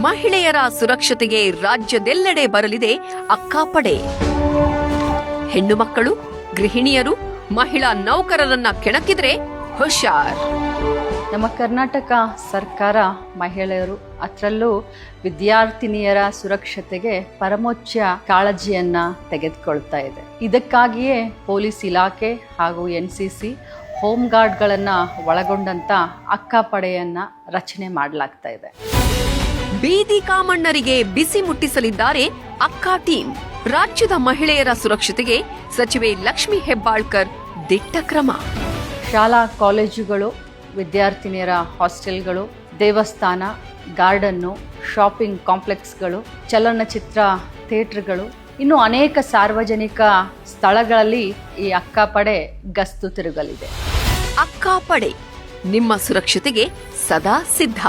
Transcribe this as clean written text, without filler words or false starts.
ಮಹಿಳೆಯರ ಸುರಕ್ಷತೆಗೆ ರಾಜ್ಯದೆಲ್ಲೆಡೆ ಬರಲಿದೆ ಅಕ್ಕಾಪಡೆ. ಹೆಣ್ಣು ಮಕ್ಕಳು, ಗೃಹಿಣಿಯರು, ಮಹಿಳಾ ನೌಕರರನ್ನ ಕೆಣಕಿದ್ರೆ ಹುಷಾರ್. ನಮ್ಮ ಕರ್ನಾಟಕ ಸರ್ಕಾರ ಮಹಿಳೆಯರು, ಅದರಲ್ಲೂ ವಿದ್ಯಾರ್ಥಿನಿಯರ ಸುರಕ್ಷತೆಗೆ ಪರಮೋಚ್ಚ ಕಾಳಜಿಯನ್ನ ತೆಗೆದುಕೊಳ್ತಾ ಇದೆ. ಇದಕ್ಕಾಗಿಯೇ ಪೊಲೀಸ್ ಇಲಾಖೆ ಹಾಗೂ NCC ಹೋಮ್ ಗಾರ್ಡ್ಗಳನ್ನು ಒಳಗೊಂಡಂತ ಅಕ್ಕಾಪಡೆಯನ್ನ ರಚನೆ ಮಾಡಲಾಗ್ತಾ ಇದೆ. ಬೀದಿ ಕಾಮಣ್ಣರಿಗೆ ಬಿಸಿ ಮುಟ್ಟಿಸಲಿದ್ದಾರೆ ಅಕ್ಕಾ ಟೀಮ್. ರಾಜ್ಯದ ಮಹಿಳೆಯರ ಸುರಕ್ಷತೆಗೆ ಸಚಿವೆ ಲಕ್ಷ್ಮಿ ಹೆಬ್ಬಾಳ್ಕರ್ ದಿಟ್ಟ ಕ್ರಮ. ಶಾಲಾ ಕಾಲೇಜುಗಳು, ವಿದ್ಯಾರ್ಥಿನಿಯರ ಹಾಸ್ಟೆಲ್ಗಳು, ದೇವಸ್ಥಾನ, ಗಾರ್ಡನ್ನು, ಶಾಪಿಂಗ್ ಕಾಂಪ್ಲೆಕ್ಸ್ಗಳು, ಚಲನಚಿತ್ರ ಥಿಯೇಟರ್ಗಳು, ಇನ್ನು ಅನೇಕ ಸಾರ್ವಜನಿಕ ಸ್ಥಳಗಳಲ್ಲಿ ಈ ಅಕ್ಕಾಪಡೆ ಗಸ್ತು ತಿರುಗಲಿದೆ. ಅಕ್ಕಾಪಡೆ ನಿಮ್ಮ ಸುರಕ್ಷತೆಗೆ ಸದಾ ಸಿದ್ಧ.